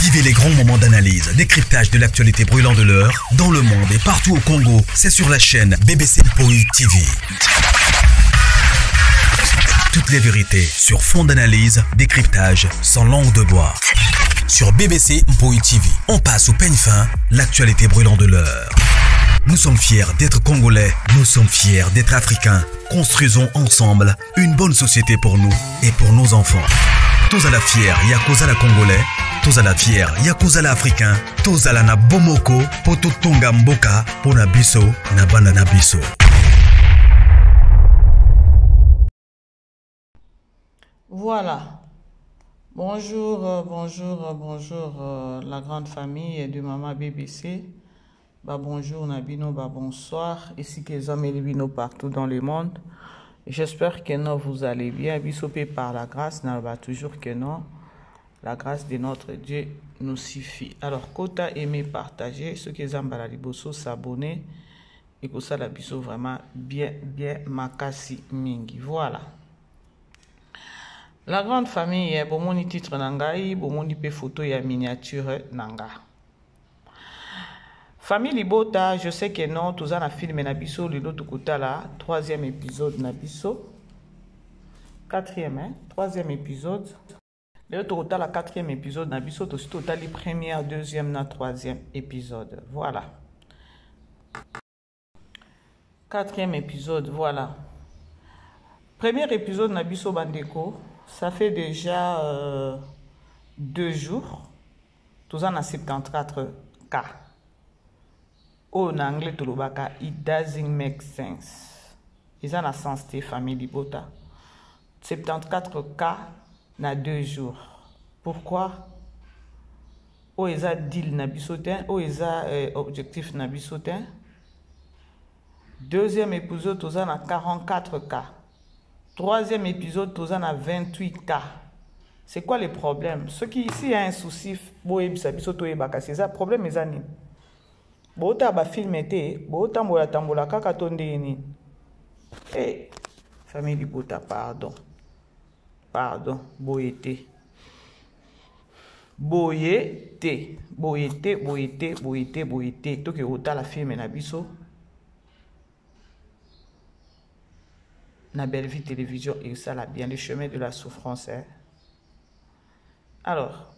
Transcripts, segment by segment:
Vivez les grands moments d'analyse, décryptage de l'actualité brûlante de l'heure, dans le monde et partout au Congo. C'est sur la chaîne BBC Mpoi TV. Toutes les vérités sur fond d'analyse, décryptage, sans langue de bois. Sur BBC Mpoi TV, on passe au peigne fin, l'actualité brûlante de l'heure. Nous sommes fiers d'être Congolais, nous sommes fiers d'être Africains. Construisons ensemble une bonne société pour nous et pour nos enfants. Tous à la fière, Yakozala Congolais. Tous à la fière, Yakozala Africain. Tous à la na Bomoko, Poto Tonga Mboka, Pona Biso, Nabana Nabiso. Voilà. Bonjour, la grande famille de Maman BBC. Bonjour Nabino, bonsoir. Ici que les amis Libino partout dans le monde. J'espère que non, vous allez bien. Bisopé par la grâce, toujours que non. La grâce de notre Dieu nous suffit. Alors, quota aimer, partager. Ceux qui aiment la liboso, s'abonner. Et que ça, la biso vraiment bien, makasi mingi. Voilà. La grande famille, bon mon titre nangai, bon mon photo et miniature nanga. Famille Libota, je sais que non, tous en a filmé Nabiso, le l'autre côté là, troisième épisode Nabiso. Quatrième, hein? Troisième épisode. Le l'autre côté là, quatrième épisode Nabiso, tout total les première, deuxième, na troisième épisode. Voilà. Quatrième épisode, voilà. Premier épisode Nabiso Bandeko, ça fait déjà 2 jours. Tous en a 74 cas. En anglais, it doesn't make sense. Ils ont la sens de famille Libota. 74 cas na 2 jours. Pourquoi? O ils ont deal na bisotin, o ils ont objectif na bisotin. Deuxième épisode, tous en a 44 cas. Troisième épisode, tous en a 28 cas. C'est quoi le problème? Ceux qui ici a un souci, c'est ça problème est ani. Bota ba film été, bota tambola kaka tonde ni. Eh, famille Bota, pardon, boyete, to que ota la film na biso. Na Belle Vie Télévision et ça l'a bien le chemin de la souffrance. Hein? Alors,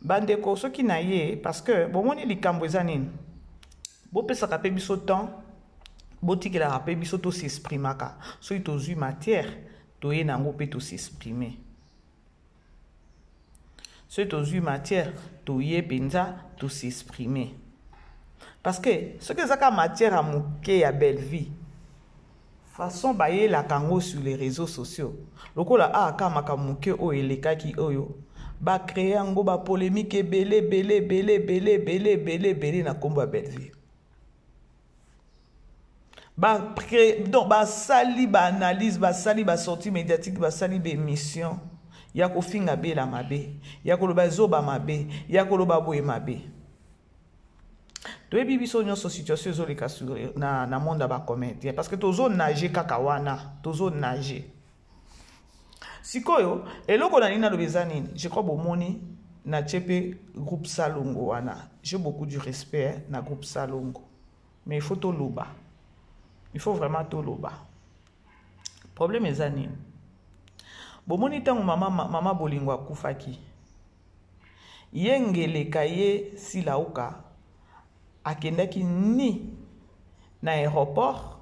bandeko ce qui n'a yé parce que bon on est les cambouzanin. Bon peut ça rappeler biso temps. Boti que la rappeler biso to s'exprimaka. So il to eu matière to yé nango peut to s'exprimer. So il to eu matière to yé penza to s'exprimer. Parce que ce que ça ka matière à mouké à Belle Vie. Façon baye la kango sur les réseaux sociaux. Lokola a kamaka muke o elekaki oyo. Ba créer ngo ba polémique belé na komba Belle Vie. Donc ba sali ba analyse ba sali ba sortie médiatique ba sali ba émission. Ya ko finga be la mabe. Ya ko loba zoba mabe. Ya ko loba boye mabe. Toyebi biso nyonso situation ezoleka na monde ba comédien parce que tozo nager kaka wana tozo nager sikoyo eloko na nina lobeza nini je crois bomoni na tchepe groupe Salongo wana j'ai beaucoup du respect na groupe Salongo mais il faut to loba il faut vraiment to loba problème ezani bomoni tango mama bolingo akufaki yengele kaye silauka akendaki ni na aéroport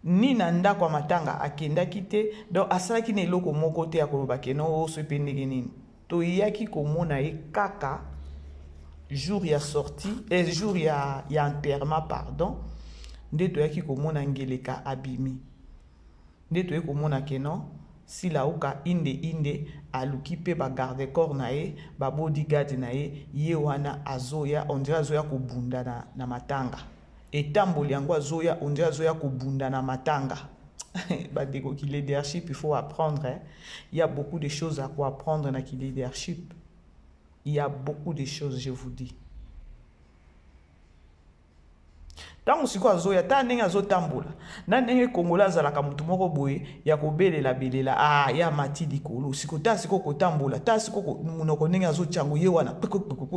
ni na ndako matanga akendaki te donc asalaki na eloko moko te akoloba keno so pendeki nini to yaki komona e kaka jour ya sortie et jour ya enterrement pardon nde to yaki komona ngeleka abimi nde to yaki komona keno silauka inde aluki pe ba garde corps na ye ba bodyguard na ye ye wana azoya ondira azoya kubunda na matanga etamboli yango azoya ondira azoya kubunda na matanga ba deko ki leadership il faut apprendre hein? Il y a beaucoup de choses à quoi apprendre na ki leadership il y a beaucoup de choses je vous dis Tango siko azoya ta ndenge azotambola na ndenge kongola azalaka mutu moko boye ya kobelela belela ya mati likolo siko ta siko kotambola ta siko munoko ndenge azotyango ye wana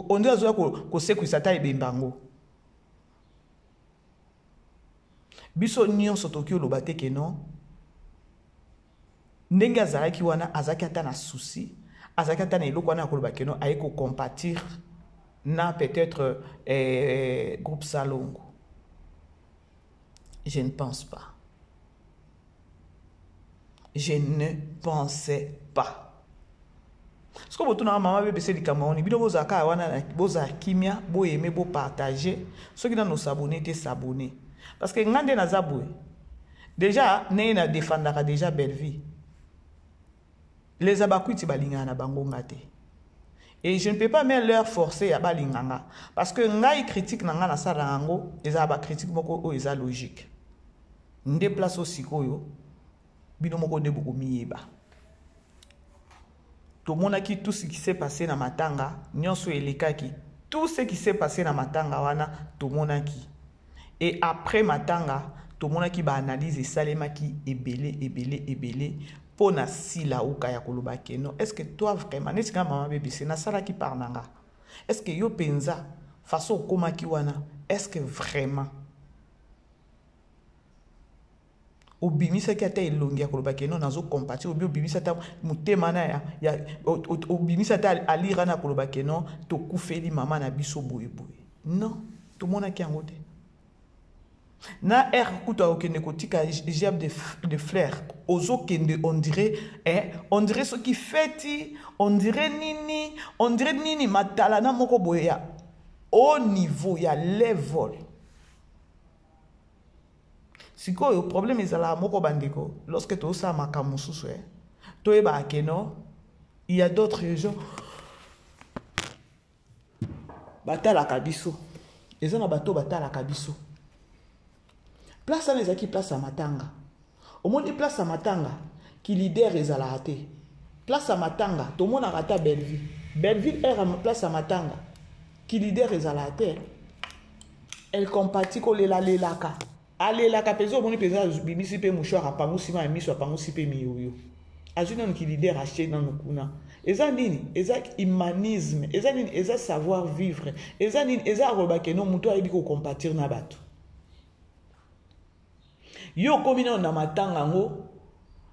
onde azoya kosekwisa ta ebembango biso nyonso toki oloba te ke non ndenge azalaki wana azalaki ata na souci azalaki ata na eloko wana ya koloba ke non aye kocompatir na peut-être groupe Salongo. Je ne pense pas. Je ne pensais pas. Ce que vous avez maman BBC du Cameroun, vous avez kimia, vous aimez, vous partager. Ceux qui nous s'abonner, te s'abonner. Parce que ngande na zaboué. Déjà, na défendra déjà belle vie. Les abakuiti balinga na bango ngate. Et je ne peux pas même leur forcer à balinganga. Parce que ngai critique nanga na sarango, les aba critique moko o eza logique. Nde place aussi koyo, bino moko de beaucoup miyeba. Tout le monde qui tout ce qui s'est passé dans Matanga, nyonso elekaki, tout ce qui s'est passé dans Matanga wana, tout le monde qui. Et après Matanga, tout le monde qui va analyser salema qui est belé. Pona sila uka ya koloba keno. Est-ce que toi vraiment, n'est-ce que maman bébé c'est na sala qui parlanga? Est-ce que yo penza façon koma ki wana? Est-ce que vraiment obimisa ki ata elongi ya koloba keno nazo compatir obimisa ta mutema na ya obimisa ta alira na koloba keno to kufeli mama na biso boye. Non, tout le monde qui en te. Na kuta okende kotika jab de fleurs ozo kende on dirait ce qui fait on dirait nini matala na moko boya au niveau ya level siko le problème ezala moko bandeko lorsque to sa makamususu to eba keno il y a d'autres gens batala kabiso ezana bato batala kabiso. Place à qui place à Matanga. Au moins, place à Matanga qui leader les alaté. Place à Matanga, tout le monde a raté Belleville. Belleville est à place à Matanga qui leader les alaté. Elle compatit qu'on les laka. Allez la capezo, mon épisode, bimisi pe mouchoir à Pangusima et mis à Pangusipe miyo. Ajunan qui leader acheté dans nos kuna. Eza nini, eza humanisme, eza nini, eza savoir vivre, eza nini, eza robake non muto a dit qu'on compatir na bato. Yo komina na matanga ngo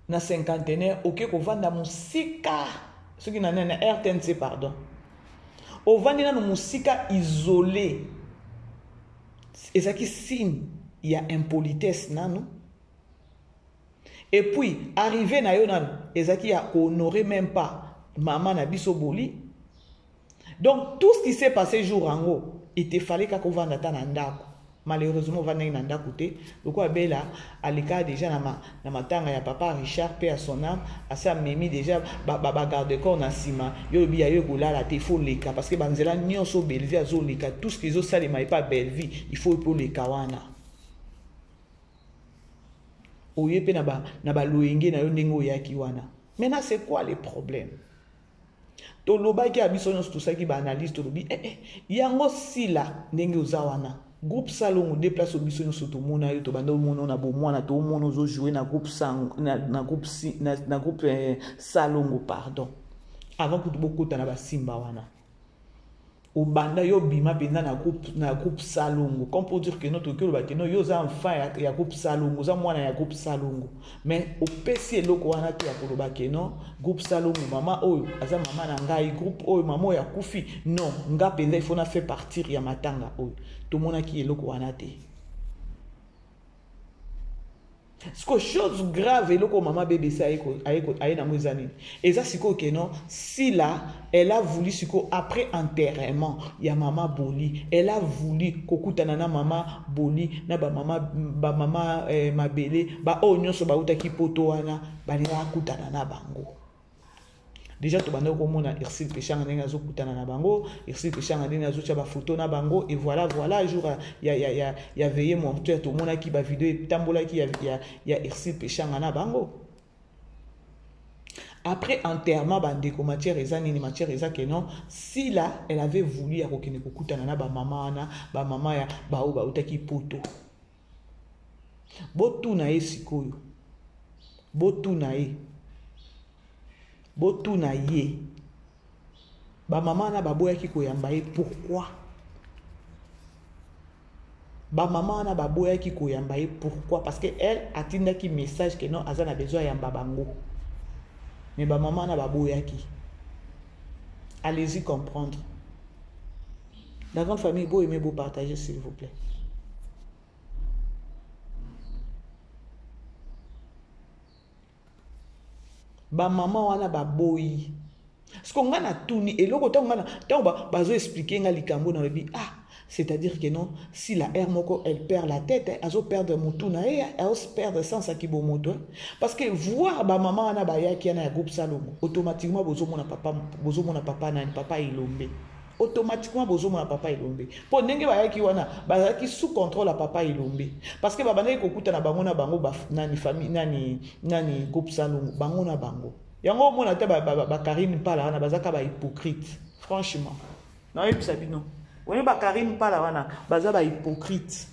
na cinquantenaire oke ko vanda musika ce qui na RTNC pardon o vandi na musika isolé ezaki signe il y a impolitesse nano et puis arrivé na yo nano ezaki a honorer même pas maman na biso boli. Donc tout ce qui s'est passé jour en haut il te fallait ka ko vanda ta na ndako. Malheureusement, va n'en a coûté. Le quoi bella à l'écart déjà na matanga ya papa Richard paix à son âme à ça mimi déjà garde corps na sima yo bi yo gola la te faut les cas parce que banzela nyonso belvi azo les cas tout ce qu'ils ont ça les mai pas belle vie il faut pour les kawana oye pe na ba loenge na yo ndenge yaki wana. Maintenant c'est quoi les problèmes? To loba ki abiso nyonso tout ça qui ba analyse to lobi yango sila ndenge ozawana. Groupe Salongo déplace au biso nyonso to mona yo to banda mona na bo mwana to mona zo jouer na groupe na groupe Salongo pardon avant que beaucoup na ba simba wana au banda yo bima penda na groupe Salongo comme pour dire que notre que ba que no yo za enfant ya groupe Salongo za mwana ya groupe Salongo mais au PC eloko wana te ya ko ba que no groupe Salongo mama oyo aza mama na ngai groupe oyo mama ya kufi non nga penda il faut na faire partir ya matanga oyo tout le monde qui est là ce que chose grave et là comme maman bébé ça aïe na moizani et ça c'est quoi que non si là elle a voulu ce que après enterrement il y a maman boli elle a voulu kokutana na maman boli na ba maman mabele ba onyo so ba utaki poto wana ba lira kutana na bango. Déjà tout bande ko mona Irsil Pechanga ndenge azokutana na bango Irsil Pechanga ndenge azotia ba photo na bango et voilà jour il y a veillé mortuaire tout mona ki ba vidéo tambola ki il y a Irsil Pechanga na bango. Après enterrement bande ko matière ezani ni matière ezake non si là elle avait voulu ya kokene kokutana na ba maman ya ba utaki poto botuna ye sikoyo, botuna ye, botuna ye, ba mama na baboyaki koyamba ye pourquoi? Ba mama na baboyaki koyamba ye pourquoi? Parce que elle atindaki message que non azana besoin yamba bango. Mais ba mama na baboyaki. Allez-y comprendre. La grande famille, vous aimez vous partager s'il vous plaît. Ba maman wana ba boyi. Parce qu'on a tout ni et l'autre temps on va expliquer nga likambo na lebi c'est-à-dire que non si la air moko elle perd la tête elle va perdre mutuna et elle va perdre sens à kibo moto parce que voir ba maman wana ba yaki na groupe Salomo automatiquement bozo mona papa na papa ilombe automatiquement bozo mona papa ilombe pour ndenge ba yaki wana ba yaki sous contrôle à papa ilombe parce que baba na kokuta na bango na bango nani famille nani groupe Salomo bango na bango yango mona te ba Karine pala wana bazaka ba hypocrite franchement na yebi sabino woni ba Karine pala wana baza ba hypocrite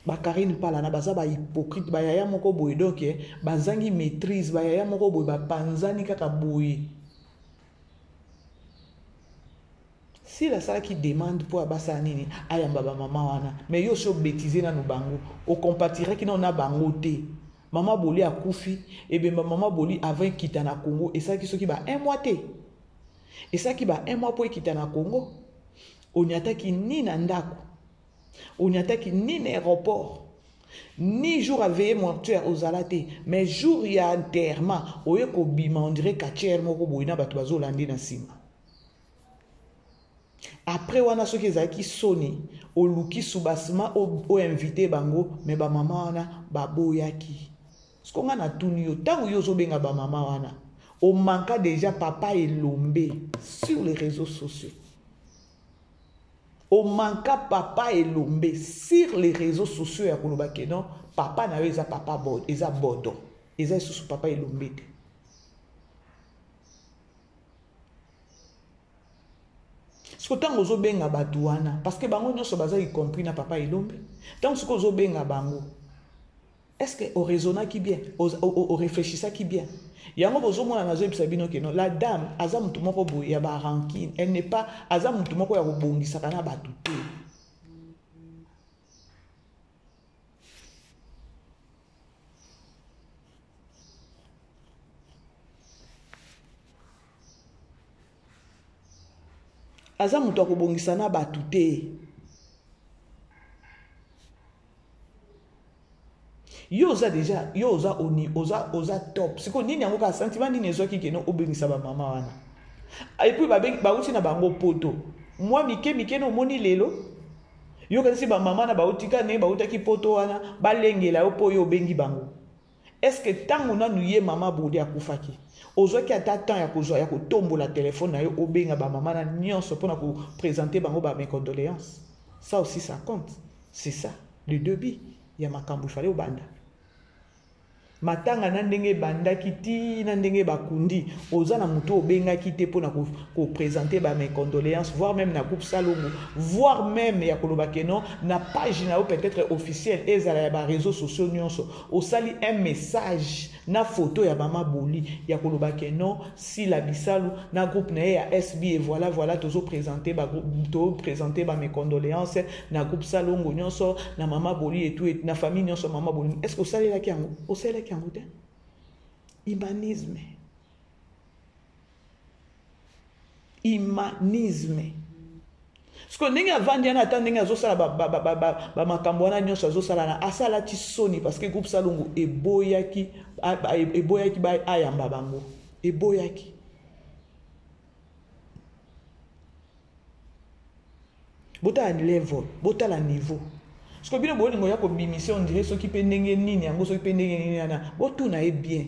ba Karine pala na baza ba hypocrite ba yaya moko boye donc bazangi maîtrise ba yaya moko boye ba panzani kaka boye. Si la salle qui demande pour abasa nini ayamba ba mama wana mais yo so bêtiser na no bango o compatirait qui non na bango te. Maman Boli a koufi, et bien maman Boli avait quitté na Congo, et ça qui va un mois té. Et ça qui va un mois pour quitter na Congo. On n'y attaque ni Nandako, on n'y attaque ni l'aéroport, ni jour à veiller mortuaire aux alatés, mais jour il y a enterrement, au lieu qu'on bima, on dirait qu'à Tchèr moko boina batuazo landé na sima. Après on a ceux qui soni, au luki soubasma, au invité bango, mais ba maman wana ba boyaki. Ce qu'on a tout nous, tant que yo benga ba maman wana, on manque déjà papa et l'ombe sur les réseaux sociaux. On manque papa et l'ombe sur les réseaux sociaux ya koloba ke non, papa na eza papa bod, eza bodo, eza sous papa et l'ombe. Ce que tant que benga batouana, parce que bango nyonso baza y compris na papa et l'ombe, tant que zo benga bango. Est-ce que au raisonna qui bien, au réfléchissa qui bien? Yango bozo mona na zo bisabino ke non, la dame aza mutu moko boye ya ba rancune, elle n'est pas aza mutu moko ya kobongisa kana batu te. Aza mutu akobongisa na batu te. Yo oza déjà, yo oza oni, oza top. C'est que nini yango ka sentiment nini ezo ki keno obengisa ba mama wana. Et puis ba uti na bango poto. Moi mike no moni lelo. Yo kasi ba mama na ba utika ne ba utaki poto wana, ba lengela yo po yo bengi bango. Est-ce que tango na nuye mama bodi akufaki? Ozo ki ata temps ya kozwa ya kotombola téléphone na yo obenga ba mama na nyonso pona ko présenter bango ba mes condoléances. Ça aussi ça compte. C'est ça, le débit. Ya makambu fale obanda. Matanga na ndenge banda kiti na ndenge bakundi oza na muto obenga kite pona ko présenter ba mes condoléances voire même na groupe Salomo voire même ya koloba keno na page na peut-être officielle ezala ya ba réseaux sociaux nyonso osali un message na photo ya mama Boli ya koloba keno si la bisalu na groupe na ya SB et voilà tozo présenter ba groupe to présenter ba mes condoléances na groupe Salongo nyonso na mama Boli et tout et na famille nyonso mama Boli est-ce que osali la kiango osali Humanisme. Ce qu'on dit avant d'y aller attendre n'enga zosala ba makambo wana nyonso zosala na asala ti soni parce que groupe Salongo eboyaki ba ayamba bango eboyaki. Bota level, bota la niveau. Ce que bien bon ngoya ko bimission on dirait ceux qui pe ndenge nini yango ceux qui pe ndenge nini na botu na e bien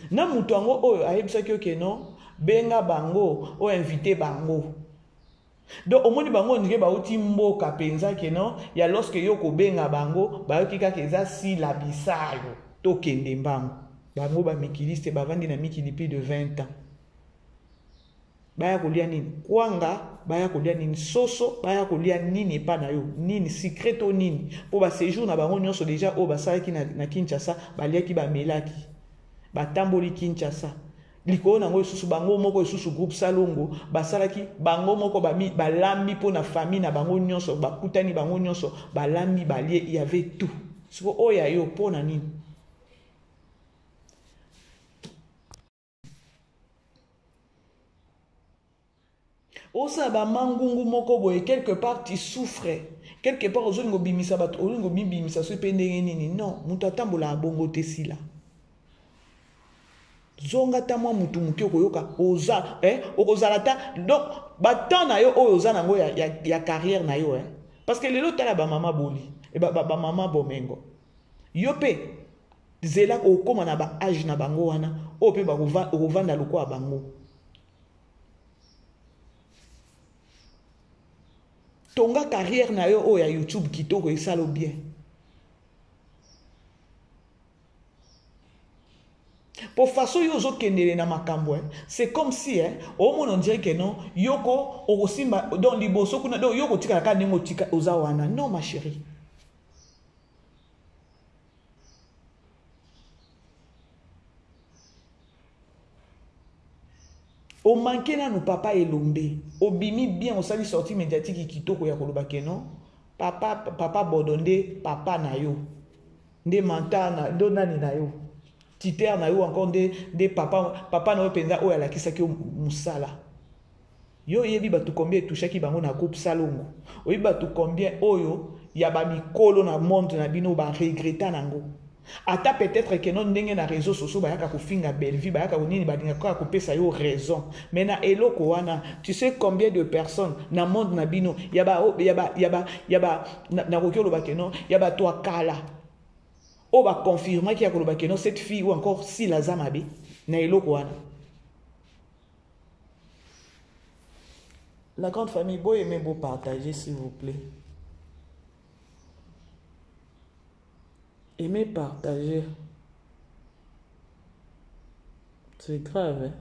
na mutu ango oyo ayebisa ki ok non benga bango o invité bango donc omoni bango ndike ba uti mboka penza ke non ya lorsque yo ko benga bango ba yoki kaka eza si la bisayo to kende mbango bango ba mikiliste ba vandi na mikili plus de 20 ans baya kolia nini kwanga baya kolia nini soso baya kolia nini pa na yo nini secreto nini po ba séjour na bango nyonso déjà o basalaki na Kinshasa baliaki bamelaki batamboli Kinshasa likolo nango lisusu bango moko lisusu groupe Salongo basalaki bango moko balambi po na famille na bango nyonso bakutani bango nyonso balambi balie il y avait tout siko oya yo po na nini. Osa ba mangungu moko boye quelque part tu souffres quelque part ozolingo bimisa bato ozolingo bimisa so pe ndenge nini non mutu atambola abongo te sila zonga ta mwa mutu muke okoyoka oza okozala ta donc batemps na yo oyo oza nango ya carrière na yo parce que lelo tala ba mama boli e ba mama bomengo yo pe zela okoma na ba âge na bango wana o pe ba kovanda lokwa bango tonga carrière na yo o ya YouTube kitoko esalo bien. Pour façon yo zo kendele na makambo c'est comme si au monde on dirait que non yoko okosimba dans liboso kuna donc yoko tika ka ningo tika ozawana non ma chérie. O manqué na no papa elombe obimi bien osali sortie médiatique kitoko ya koloba ke non papa bodonde papa na yo nde mantana ndo nani na yo titer na yo encore nde papa na yo penza oyo alakisaki musala yo yebi batu combien etushaki bango na groupe Salongo oyebi batu combien oyo ya bamikolo na monde na bino ba regreta nango ata peut-être que non ndenge na réseaux sociaux bayaka kofinga belle vie bayaka konini badingaka kopesa yo raison mais na eloko wana tu sais combien de personnes na monde na bino yaba na kokyo ba ke non yaba toi kala o ba confirmer ki akoloba ke non cette fille ou encore si la zamabe na eloko wana. La grande famille beau aimer beau partager s'il vous plaît. Aimez partager. C'est grave, hein?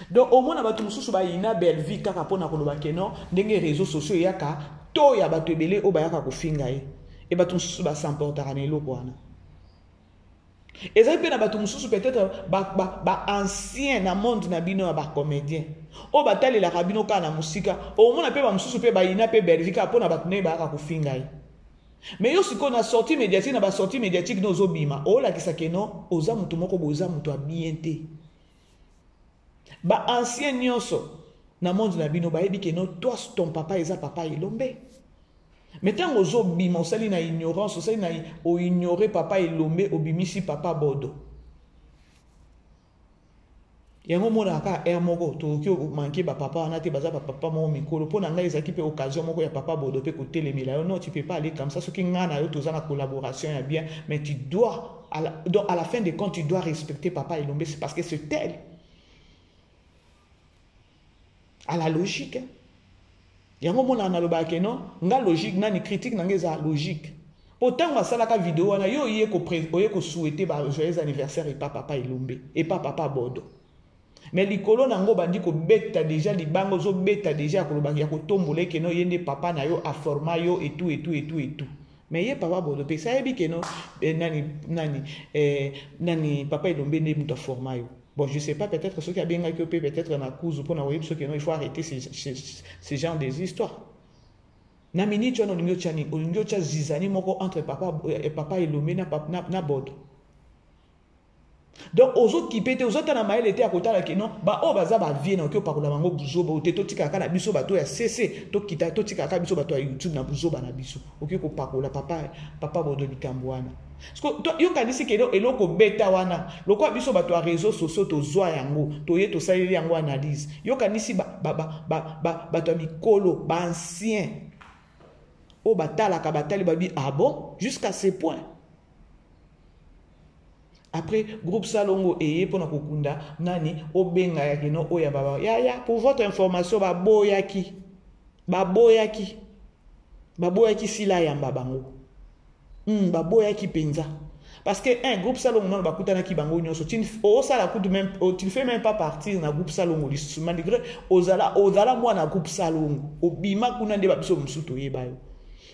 Donc au moins abatu mususu ba ina belle vie kaka pona koloba ke non ndenge réseaux sociaux yaka to ya batu ebele o bayaka kofinga ye e batu mususu ba s'emportera na eloko wana. Ezali pe na batu mususu peut-être ba ancien na monde na bino ba comédien o batali la rabino ka na musika o mona pe ba mususu pe ba ina pe belvika pona batu ne ba ka kofinga ye mais yo siko na sortie médiatique na ba sortie médiatique no zobima o la kisake no oza mutu moko boza mutu a bien te ba ancien nyonso na monde na bino ba yebi ke no toi ton papa eza papa elombe. Mais tant que vous bima osali na ignorance osali na o ignorer papa elombe obimisi papa bodo yango mona ka moko to ki manquer ba papa na te baza papa mo mikolo pona nga ezaki pe occasion moko ya papa bodo pe ko telemela non tu peux pas aller comme ça ce qui ngana yo toza na collaboration ya bien mais tu dois à la fin des comptes tu dois respecter papa elombe c'est parce que c'est tel à la logique yango mona na loba ke non nga logique nani critique nangeza logique autant basalaka vidéo wana yo oye ko souhaiter ba joyeux anniversaire et pas papa elombe et pas papa bodo mais likolo nango bandi ko beta déjà libango zo beta déjà ko loba ya ko tombola ke non yende papa na yo a forma yo et tout mais ye papa bodo pe ça yebi ke non nani papa elombe ne muta forma yo. Bon, je ne sais pas, peut-être ceux qui ont bien occupé, peut-être dans la cause ou pour nous, ceux qui non, il faut arrêter ces genres des histoires. Namini, tu as un zizani entre papa et l'homme na bod. Donc, aux autres qui pétaient, aux autres, na maël était à côté de non, bah, oh, baza, bah, viennent, ok, par la mango, bouzo, bah, te tika ka na biso, bah, toi, cessé, to kita, to tika ka biso, bah, toi, YouTube, na bouzo, bah, na biso, ok, ko pakola, papa, bodo, likambouana. Parce que yo kanisi ke eloko beta wana lokwa biso bato ya réseaux sociaux to zwa yango to ye to saleli yango analyse yo kanisi bato ya mikolo ba ancien o batalaka batali babi ah bon jusqu'à ce point après groupe Salongo eye pona kokunda nani obenga ya kino oya baba ya pour votre information baboyaki sila ya mbabango baboya ki penza Parce que un groupe salon non ba kutana ki bango nyonso tu ne fais même pas partir na groupe salon malgré ozala mwana groupe salon obima kuna nde ba biso musuto yeba yo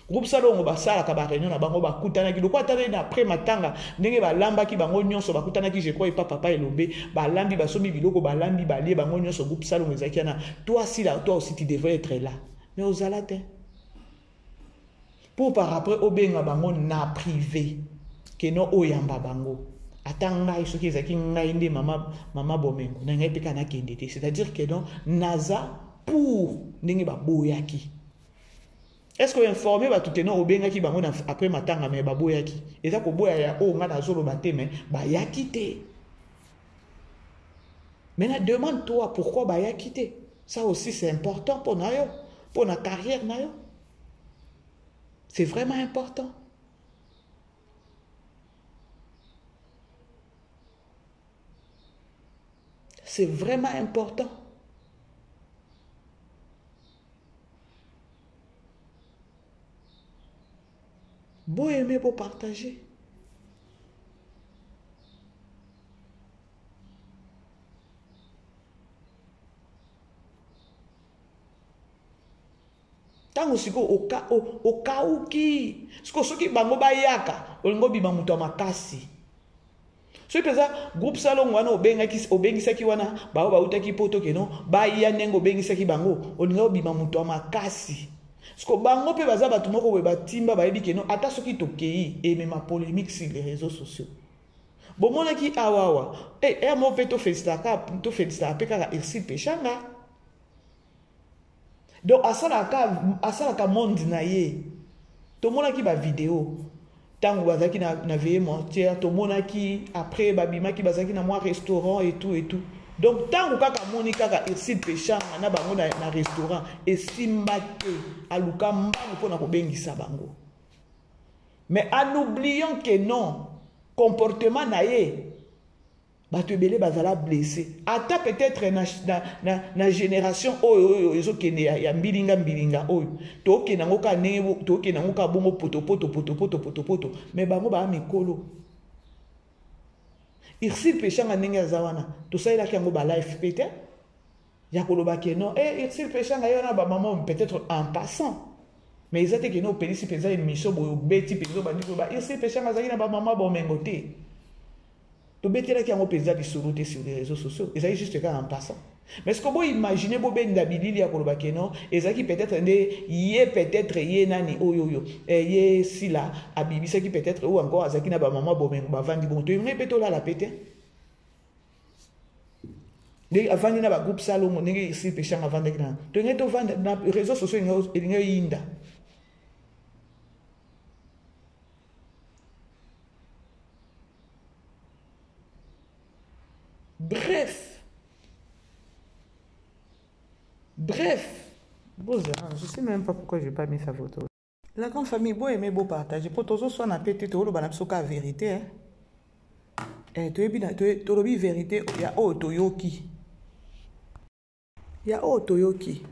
groupe salon ba sala ka ba réunion na bango ba kutana ki lokwa tane na après matanga ndenge ba lamba ki bango nyonso ba kutana ki je crois papa Elombe ba lambi ba somi biloko ba lambi ba lie bango nyonso groupe salon ezaki na toi aussi tu devrais être là mais ozala te pour par après obenga bango na privé que non oyamba bango atanga iso ki ezaki ngai nde mama bomengo na ngai peka na kende te c'est-à-dire que non naza pour ndenge ba boyaki est-ce que informer ba tout non obenga ki bango après matanga mais ba boyaki eza ko boya ya o nga na zolo baté mais ba yaki te maintenant demande-toi pourquoi ba yaki te ça aussi c'est important pour nayo pour na carrière nayo c'est vraiment important. C'est vraiment important. Beau aimer, beau partager. Tango siko okauki siko soki bango bayaka olingo bima mutu makasi so peza groupe salon wana obengisaki wana bao bautaki poto keno baya nengo obengisaki bango olingo bima mutu makasi siko bango pe baza batu moko we batimba bayebi keno ata soki tokei emema polémique sur les réseaux sociaux bomonaki awawa mo pe to félicita pe kaka Irsi Pechanga. Donc, asalaka monde na ye. To monaki ba vidéo. Tango bazaki na veillée mortière, to monaki après babimaki bazaki na moi restaurant et tout. Donc, tango kaka monika ka Irsi Pechanga na bango na restaurant et simbate aluka mbango pona ko bengisa bango. Mais en oubliant que non, comportement na ye bato ebele bazala blessé ata peut-être na génération oyo ezokende ya mbilinga oyo tokenda ngo ka nebo tokenda ngo ka bongo poto mais bango ba mikolo Irsi Pechanga ndenge azawana tosalela ki yango ba life peut-être ya koloba ke non Irsi Pechanga yona ba maman peut-être en passant mais ezate ke no pelisi penza émission boyo beti penzo bandiko ba Irsi Pechanga zaki na ba maman bomengo te. Tu betela qui a pesé sur les réseaux sociaux. Et ça est juste en passant. Mais ce que vous imaginez, vous ben d'abilili à Kolobakeno, et ça qui peut-être yé peut-être yé nani oyoyo, yé sila abibi ça qui peut-être ou encore azaki na ba maman bomen ba vandi bon. Tu me péto là la pété. Les avandi na ba groupe Salomon ngi ici péchant avant de grand. Tu ngi to vandi na réseaux sociaux ngi yinda. Bref. Bon, je sais même pas pourquoi je n'ai pas mis sa photo. La grande famille, beau aimer, beau partager. Pour tous ceux qui ont pété, tu as la vérité. Tu as la vérité. Il y a Otoyoki. Il y a Otoyoki.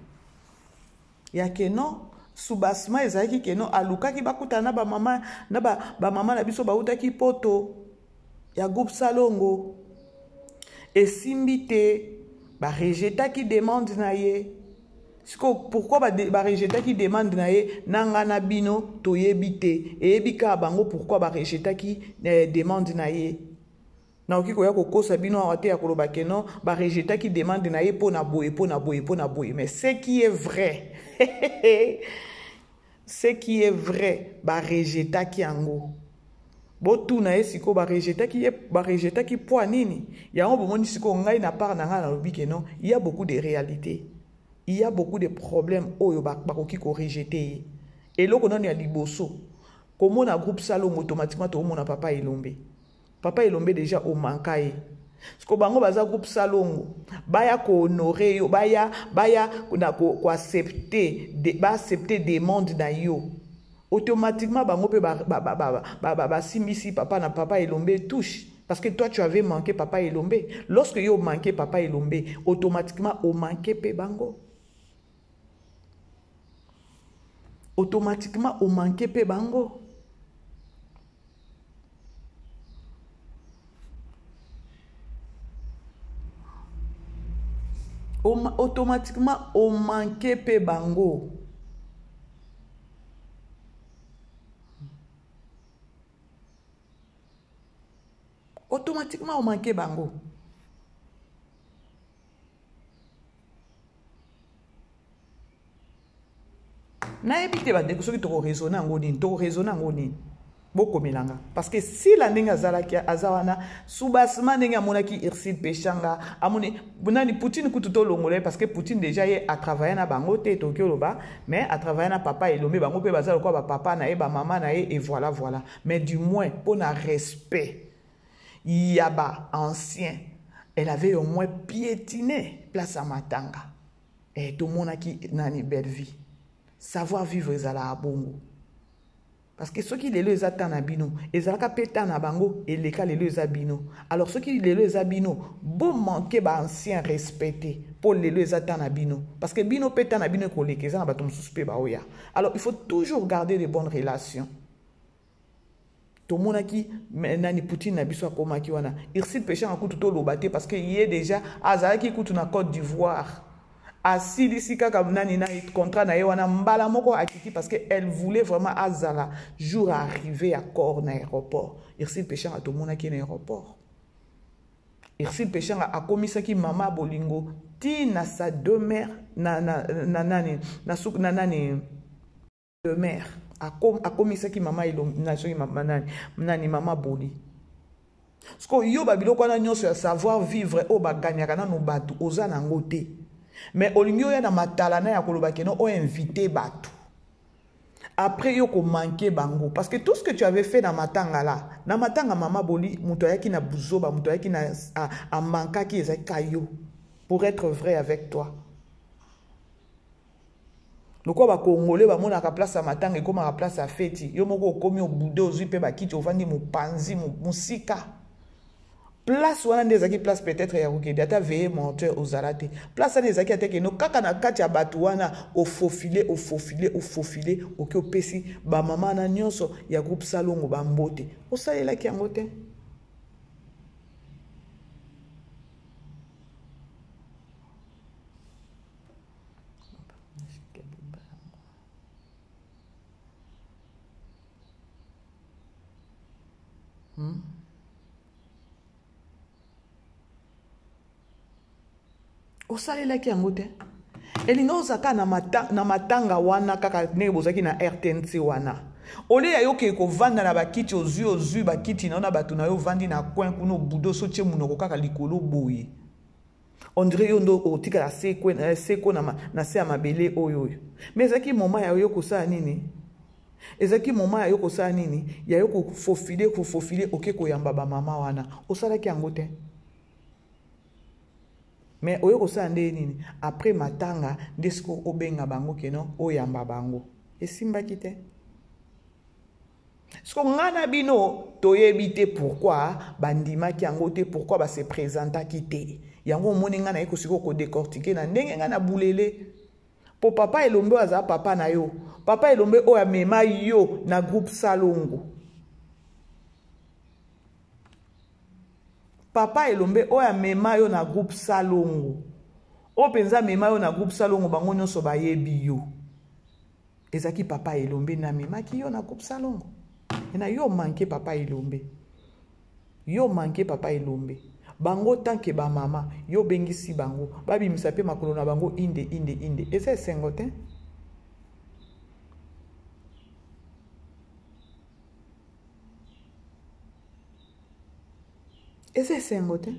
Il y a que non. Soubasma ezaki que non. Aluka ki bakuta na ba maman na biso bauta ki poto. Ya groupe Salongo. Et simbite ba rejeta qui demande na ye. Pourquoi ba rejeta qui demande na ye nanga na bino to yebite et ebika bango pourquoi ba rejeta qui demande na ye. Na oki ko ya ko kosa bino awate ya koloba ke non ba rejeta qui demande na ye pona boye mais ce qui est vrai ce qui est vrai ba rejeta qui ango botu na esiko ba rejeta qui poa nini ya ngo bomoni siko ngai na part na nga na lobi ke non il y a beaucoup de réalités, il y a beaucoup de problèmes oyo ba koki ko rejeter et loko nani ya liboso comme na groupe Salongo automatiquement to mona papa Elombe déjà au mankaye siko bango baza groupe Salongo baya ko honorer yo baya na ko accepter accepter demande na yo automatiquement bango pe simbisi papa Elombe touche parce que toi tu avais manqué papa Elombe. Lorsque yo manqué papa Elombe, automatiquement o manqué pe bango. Automatiquement o manqué pe bango. automatiquement o manqué pe bango. Automatiquement o manqué bango. Na ebite ba deko soki to raisonner ngoni, to raisonner ngoni. Boko milanga parce que si la ndenge azalaki azawana soubasement ndenge amonaki Irsid Pechanga amoni bunani Poutine kututo longolé parce que Poutine déjà ye a travaillé na bango te Tokyo loba mais a travaillé na papa Elombe bango pe bazalo quoi ba papa na ye ba maman na ye et voilà mais du moins pour na respect yaba ancien elle avait au moins piétiné place à Matanga et tout monde qui nani belle vie savoir vivre ezala abongo. Parce que ceux qui les le attendent na bino, ils ont pété na bango et les cas les le abino. Alors ceux qui les le abino, bon manquer ba ancien respecté pour les le attendent na bino. Parce que bino pété na bino ko les keza na batom suspect ba oya. Alors il faut toujours garder de bonnes relations. Tout le monde qui nani Poutine na biso akoma ki wana. Irsid Pechanga kutu to lobate parce que il est déjà azalaki kutu na Côte d'Ivoire. Asili sika kabnani na contrat na yewana mbala moko akiki parce que elle voulait vraiment azala jour arrivé à corps na aéroport. Irsid Pechanga to mona ki na aéroport. Irsid Pechanga a komisaki mama bolingo ti na sa demeure na nani demeure a komisaki mama ilo na soki mama nani mama boli. Sko yo babilo kwa na nyonso ya savoir vivre o baganyaka na no batu oza na ngote. Mais olingo ya na matalana ya koloba keno o invité batu. Après yo ko manquer bango parce que tout ce que tu avais fait na matanga là, na matanga mama boli muto yaki na buzoba muto yaki na a manka ki ezakayo pour être vrai avec toi. Loko ba congolais ba mona ka place à matanga et comme à place à feti. Yo moko komi o budo ozui pe ba kiti ovandi mu panzi musika. Place wana ndezaki place peut-être ya rukedi ata veiller menteur aux alate place wana ezaki ateke no kaka na kati ya batu wana au faufilé oki opesi ba mama na nyonso ya groupe Salongo ba mbote osalelaki yango te. Osalelaki yango te. Elinga ozaka na matanga wana kaka ne bozaki na RTNC wana. Ole ya yoke ko vanda na bakiti ozu bakiti na batu na yo vandi na coin kuno budo so tie munoko kaka likolo boye. On dirait yondo otika la seko na se amabele oyo. Mais ezaki moment ya yoko sa nini? Ezaki moment ya yoko sa nini? Ya yoko fofile oke ko yamba ba mama wana. Osalaki yango te. Mais oyoko sa nde nini après matanga desko obenga bango keno oyamba bango esimbaki te. Sko ngana bino toyebite pourquoi bandimaki yango te pourquoi ba se présentaki te yango moni ngana eko siko ko décortiquer na ndenge ngana bulele po papa Elombe aza papa na yo papa Elombe oya mema yo na groupe Salongo. Papa Elombe oya mema yo na groupe Salongo. O penza mema yo na groupe Salongo bango nyonso bayebi yo. Ezaki papa Elombe na mema ki yo na groupe Salongo. Ena yo manqué papa Elombe. Yo manqué papa Elombe. Bango tanke ba mama yo bengisi bango. Babi misape makolo na bango inde. Eza esengo te. Eza esengo te.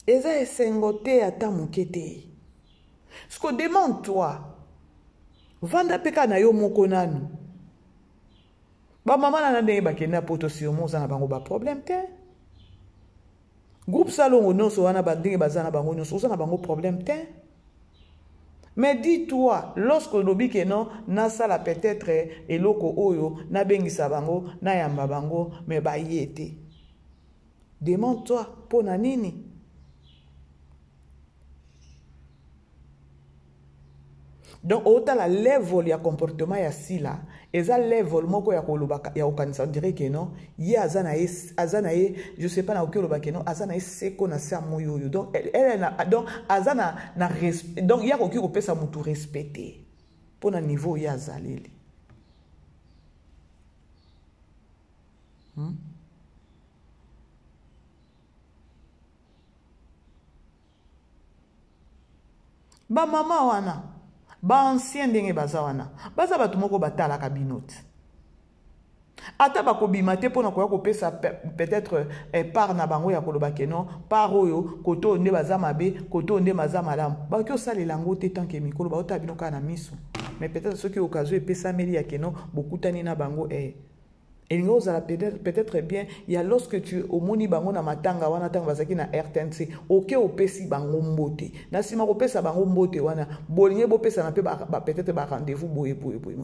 Eza esengo te ata moke te. Sko demande-toi. Vanda peka na yo moko nanu. Ba mama na ndenge bakenda poto sirmo za na bango ba problème te. Groupe Salongo nyonso wana bandenge bazana bango nyonso za na bango problème te. Mais dis-toi, lorsque lobi que non, na sala peut-être eloko oyo, na bengisa bango, na yamba bango, mais ba yete. Demande-toi, pona nini? Donc autant la level ya comportement ya sila eza level moko ya kolobaka ya okanisa on dirait que non ye azana ye je sais pas na okoloba que non azana seko na sa moyo yo donc donc azana na respect donc ya koki kopesa mutu respecter pour na niveau ya azaleli ba mama wana ba ancien ndenge baza wana baza bato moko batalaka binote ata bakobima te mpona koya kopesa peut-être part na bango ya koloba ke non part oyo koto nde baza mabe koto nde baza malamu bakoki osalela yango te tanke mikolo baotala bino kaka na miso mais peut-être soki occasion epesameli ya ke non bokutani na bango elingi ozala peut-être bien ya lorsque tu omoni bango na matanga wana ntango bazalaki na RTNC oke opesi bango mbote na nsima kopesa bango mbote wana bolingi bopesana mpe peut-être barendez-vous boye.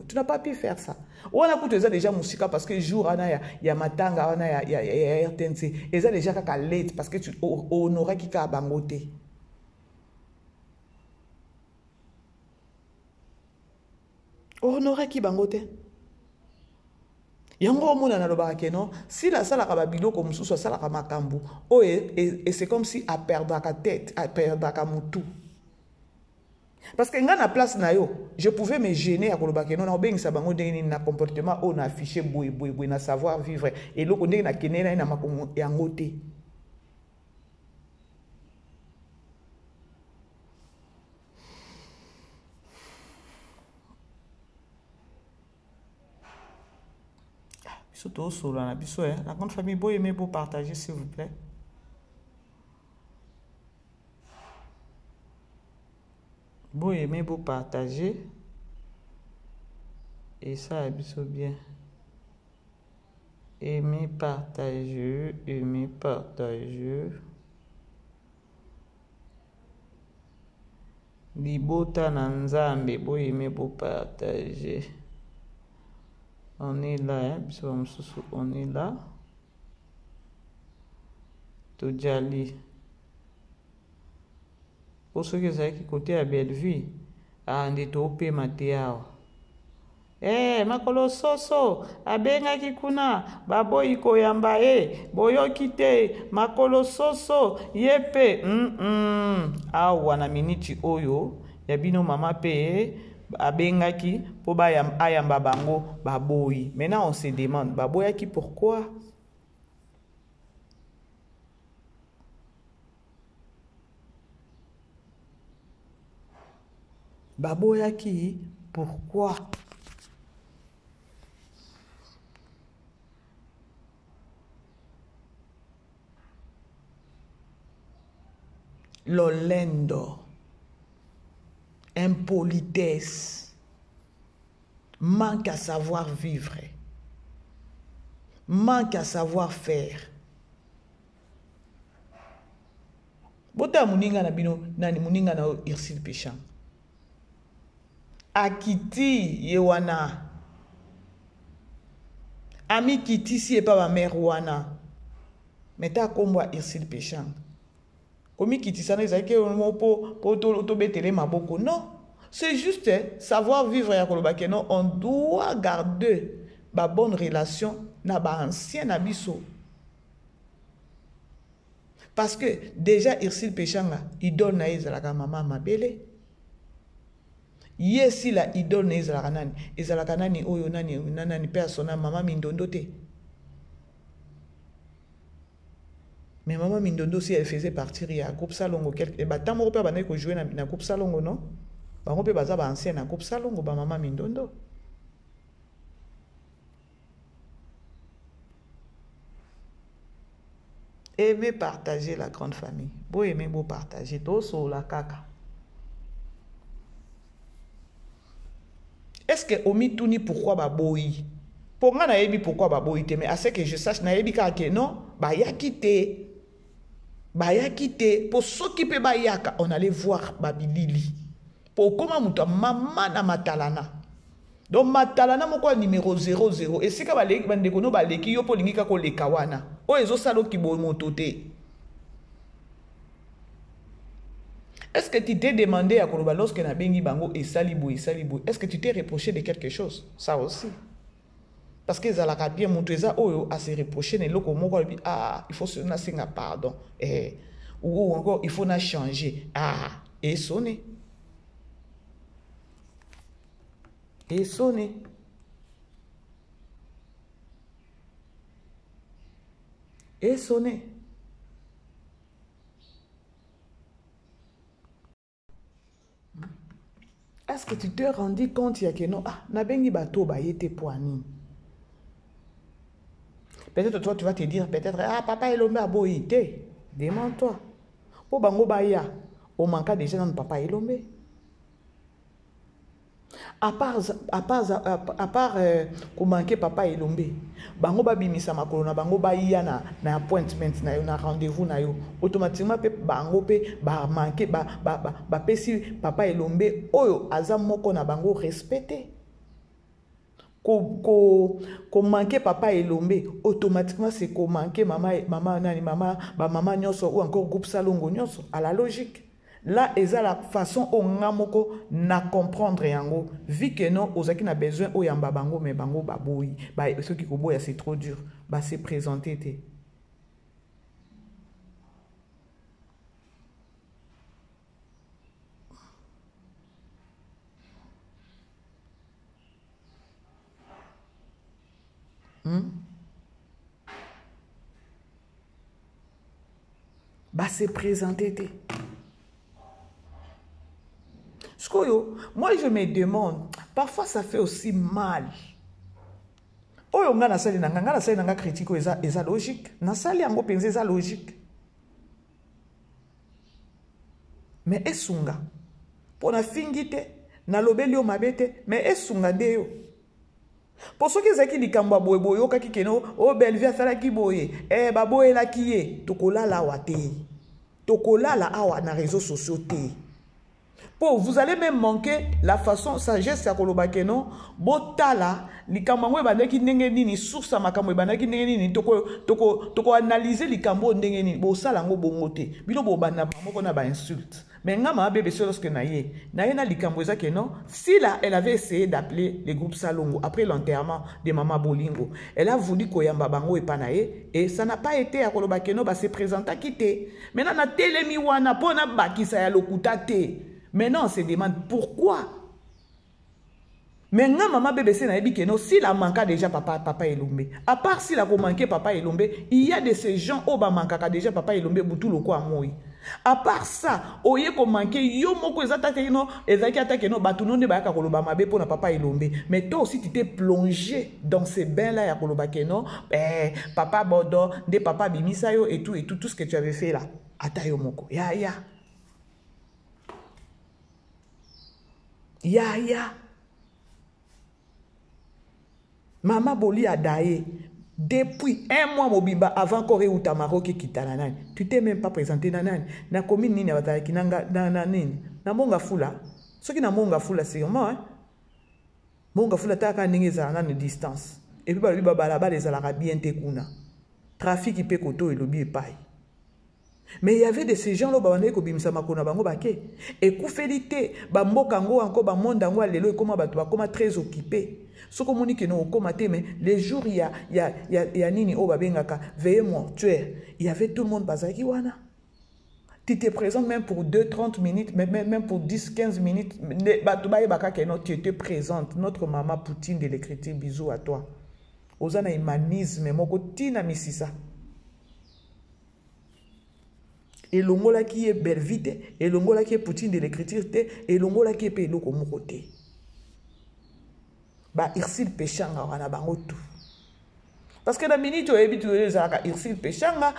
Tu n'as pas pu faire ça wana kutu eza déjà musika parce que jour wana ya matanga wana ya RTNC eza déjà kaka late parce que tu honoraki kaka bango te honoraki bango te yango omona na lobaka ke non si la salaka babiloko mosusu asalaka makambo oyo et c'est comme si aperdaka tête aperdaka mutu parce que nga na place na yo je pouvais me gêner ya koloba ke non na obengisa bango ndenge nini na comportement oyo na affiché boye na savoir vivre eloko ndenge na kende na ye na makomo yango te surtout sur la biso la grande famille beau aimer beau partager s'il vous plaît beau aimer beau partager et ça biso bien aimer partager libota na nzambe beau aimer beau partager. On est là, on est là. Tojali. Pour ceux qui savent qui côté à Bellevue, à Ndeto Mateao. Makolo soso, abenga kikuna, babo iko yamba boyo kite, makolo soso, yepe, wana miniti oyo, yabino mama pe, abengaki po ayamba bango baboyi. Maintenant on se demande baboyaki pourquoi? Baboyaki pourquoi? Lolendo, impolitesse, manque à savoir vivre, manque à savoir faire. Bota muninga na bino nani muninga na Irsil Péchang. Akiti yewana. Ami kiti si e pa ba mère wana. Meta komwa Irsil Péchang. Komi kiti sana ezaki po to betele maboko. Non, c'est juste savoir vivre ya kolobake non, on doit garder ba bonne relation na ba ancien abiso. Parce que déjà Irsil Péchanga idole na ezalaka mama mabele. Yesi la idole na ezalaka nani? Ezalaka nani oyo nani persona mama Mindondo te. Mais maman Mindondo, si elle faisait partir, il y a un groupe Salongo. Et bah, tant qu'on peut jouer dans un groupe Salongo, non? Bah, on peut pas ancien dans un groupe Salongo, bah, maman Mindondo. Aimer partager la grande famille. Beau aimer, beau partager. Tout sur la caca. Est-ce que Omi Touni pourquoi bah boy? Pour moi, na yebi pourquoi bah boy? Mais à ce que je sache, na yebi kake non? Bah ya quitté. Baya kite pour s'occuper bayaka on allait voir babilili pour comment muta mama na matalana donc matalana moko numéro 00 et c'est ka baleki bandeko no baleki yo polingika ko leka wana o ezo salo ki bo moto te Est-ce que tu t'es demandé à Koloba lorsque na bengi bango et salibou, est-ce que tu t'es reproché de quelque chose? Ça aussi. Parce que ça a bien montré ça, à se reprocher, il faut se faire pardon. Ou encore, il faut changer. Et sonner. Et sonner. Et sonner. Est-ce que tu t'es rendu compte que non, na bengi bato ba yete poani. Peut-être toi tu vas te dire peut-être papa Elombe a boité. Demande-toi. Pour bango baya, au manque déjà dans papa Elombe. À part manquer papa Elombe, bango ba bimisa makolo na bango ba iya na appointment na yo na rendez-vous na yo automatiquement pe bango pe ba manquer ba pesi papa Elombe oyo aza moko na bango respecté. Ko manquer papa Elombe automatiquement c'est ko manquer maman nyonso ou encore groupe Salongo nyonso à la logique. Là, c'est la façon où on na comprendre yango. Vu que non, ozaki na besoin o yamba bango mais bango baboui. Ba ceux qui koboya c'est trop dur. Ba se présenter té. Ba se présenter té. Moi, je me demande, parfois ça fait aussi mal. Oyo nga na sali nanga critique eza logique. Na sali yango penze eza logique. Mais esunga. Pour na fingite, na lobeli o mabete, mais esunga deyo. Pour ceux qui zaki likamba boyeboyo yo kaki keno, o belvia sala ki boye, baboye la kiye, tokolala wate. Tokolala awa na réseaux sociaux te. Pour vous allez même manquer la façon sagesse ya koloba keno botala likambo ebandaki ndenge nini source ya makambo ebandaki ndenge nini toko analyser likambo ndenge nini bosala ngo bongo te bino bobanda moko na ba insulte mais ngama bébé lorsque na likambo eza keno si là elle avait essayé d'appeler les groupes Salongo après l'enterrement de Mama Bolingo elle a voulu koyamba bango epanaye et ça n'a pas été à koloba keno ba se présenter kité maintenant na telemi wana pona bakisa ya lokuta te. Maintenant, on se demande pourquoi. Maintenant, maman bébé c'est na ebikeno si la manque déjà papa Elombe. À part si la manqué papa Elombe, il y a de ces gens au ba manquaka déjà papa Elombe butu loko amoyi. À part ça, oye ko manqué yo moko ezata keno ezaki atakeno batuno ne ba ka koloba mabe pona papa Elombe. Mais toi aussi tu t'es plongé dans ces bains là ya koloba keno papa bodo, de papa bimisa yo et tout ce que tu avais fait là. Ata yo moko. Ya. Maman Boli a daé. Depuis un mois, Mobiba, avant qu'on ait Outamaro qui quitte la nani. Tu t'es même pas présenté dans nani. Na commune nini à qui nanga nani. Na monga fula. Ce qui na monga fula, c'est moi. Monga fula taka ningi za nani distance. Et puis, là-bas, les Arabes te kuna. Trafic qui peut koto et lobby et paille. Mais il y avait de ces gens-là qui bimisa makona bango bake et kufelité bambokango encore bamondango lelo ekoma bato bakoma très occupé ce que moni que non okoma te mais les jours il y a nini o babengaka veillez mortuaire il y avait tout le monde bazaki wana tu te présentes même pour 2-30 minutes même pour 10-15 minutes bato baye bakaka non tu te présentes notre maman Poutine de l'écriture bisous à toi ozana humanisme moko tina misisa. Et l'ongola qui est Belvite, et l'ongola qui est Poutine de l'écriture, et l'ongola qui est Pélo comme côté. Bah, Irsil Péchanga, on a tout. Parce que la minute où Irsil Péchanga,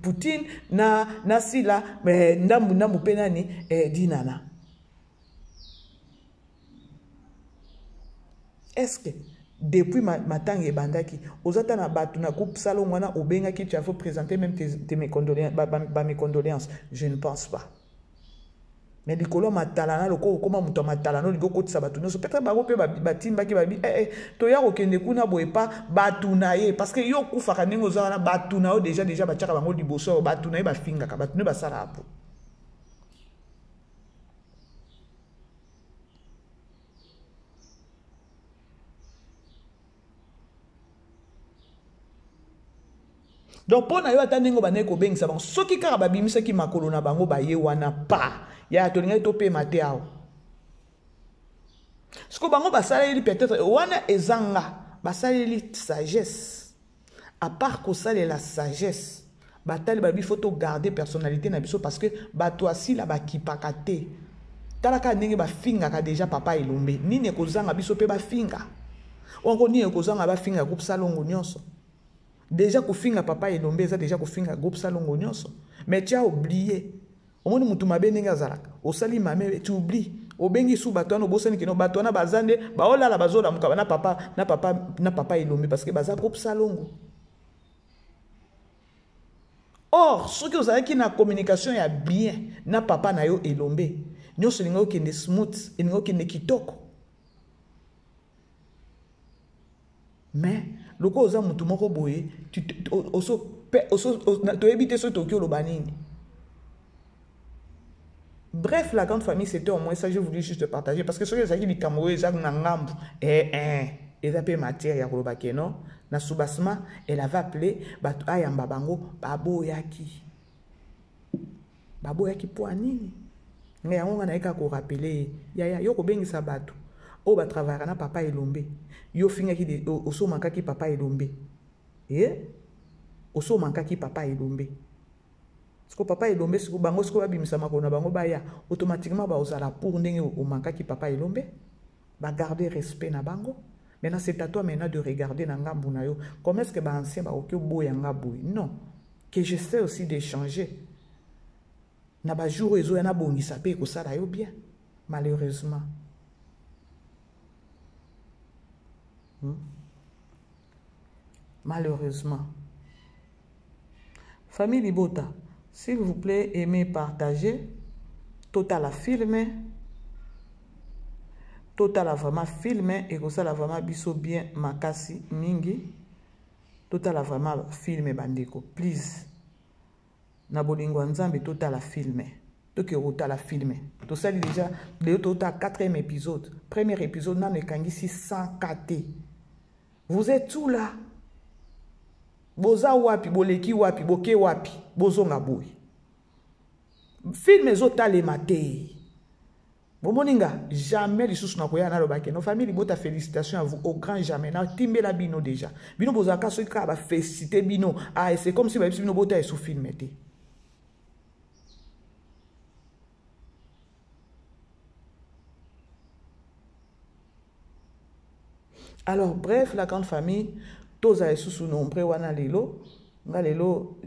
Poutine, na sila, mais Ndambu Penani, Dinana. Est-ce que depuis matanga bandaki ozata na batu na coupe salon wana obenga ki tu as faut présenter même mes condoléances je ne pense pas mais likolo matalana loko koma muto matalana liko kotisa batu no peut-être bango pe batimba ki babi to ya okende kuna boye pa batu na ye parce que yo kufa kaningo za batu na o déjà bachaka bango liboso batu na ye ba finga ka batu ne ba sala apo donc mpo na yo ata ndenge bandeki kobengisa bango soki kaka babimisaki makolo na bango baye wana pa ya tolingai topema te awa siko bango basaleli peut-être wana ezanga basaleli sagesse à part kosalela sagesse batali babi faut to garder personnalité na biso parce que bato asila bakipaka te talaka ndenge bafingaka déjà papa elombe nini ekozanga biso mpe bafinga onko nini ekozanga bafinga groupe salongo nyonso déjà kofinga papa elombe eza déjà kofinga groupe salongo nyonso mais tu as oublié omoni mutu mabe ndenge azalaka osali mame tu oublies obengi su bato wana obosani kino bato wana bazande baolala bazolamuka na papa elombe parce que baza groupe salongo. Or soki ozalaki na communication ya bien na papa na yo elombe nyonso elingi okende smooth elingi okende kitoko mais loko oza mutu moko boye toyebi te soki tokoki oloba nini. Bref, la grande famille, c'était au moins ça, je voulais juste partager. Parce que ce que j'ai dit, Cameroun, Jacques Nangambu, et ça peut matière, ya kolobake, non? Na soubasma, elle avait appelé, Ayamba Bango, Babo Yaki. Babo Yaki pour nini? Mais on a qu'à rappeler, yo bengi sabatu. O ba travailler na papa elombe. Yo finga ki oso manka ki papa elombe. Oso manka ki papa elombe. Parce que papa elombe siko bango siko babimisa makona bango baya automatiquement ba osala pour ndenge o manka ki papa elombe ba garder respect na bango. Maintenant c'est à toi maintenant de regarder na ngambu na yo comment est-ce que ba ancien ba okyo boya ngabu. Non, que j'essaie aussi d'échanger. Na ba jour ezo na bongisa pe ko sala yo bien malheureusement. Malheureusement. Famille Libota, s'il vous plaît, aimez, partagez. Total a filmé. Total a vraiment filmé. Et ça a vraiment biso bien makasi mingi. Total a vraiment filmé bandeko. Please. Na bolingo nzambe total a filmé. Toke total a filmé. Tout ça déjà le total 4e épisode. Premier épisode na nekangisi 100 KT. Vous êtes tout là. Boza wapi, boleki wapi, boke wapi, bozonga boy. Film ezotale mate. Bomoninga, jamais les sous na koya na lobake. Nos familles bota félicitations à vous au grand jamais. Na timbe la bino déjà. Bino bozaka so ka ba féliciter bino. Ah, c'est comme si ba bino bota sous film té. Alors bref, la grande famille tous les sous nombre wana lelo nga lelo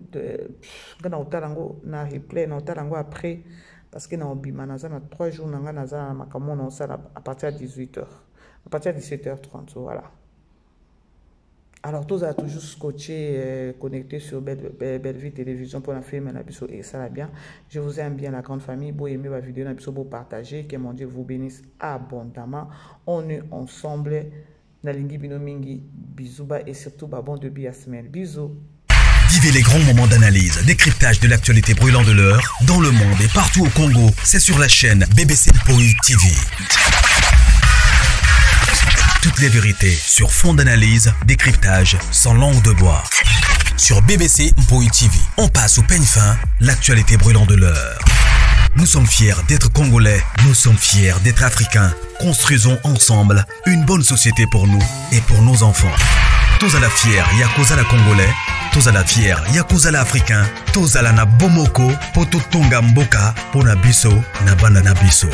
ngana utalango na replay na utalango après parce que na obima na za na 3 jours na nga na za makamo na sala à partir de 18h à partir de 17h30 voilà. Alors tous à toujours scotché connecté sur Bellevue Télévision pour la film na biso et ça va bien. Je vous aime bien la grande famille, beau aimer ma vidéo na biso beau partager, que mon Dieu vous bénisse abondamment. On est ensemble. Nalingi Binomingi, bisous et surtout bon début à semaine. Bisous. Vivez les grands moments d'analyse, décryptage de l'actualité brûlant de l'heure, dans le monde et partout au Congo. C'est sur la chaîne BBC Mpoi TV. Toutes les vérités sur fond d'analyse, décryptage sans langue de bois. Sur BBC Mpoi TV, on passe au peigne fin, l'actualité brûlant de l'heure. Nous sommes fiers d'être Congolais, nous sommes fiers d'être Africains. Construisons ensemble une bonne société pour nous et pour nos enfants. Tous à la fière, Yakozala Congolais. Tous à la fière, Yakozala Africain. Tous à la na Bomoko, Poto Tonga Mboka, Pona Biso, na Banda na Biso.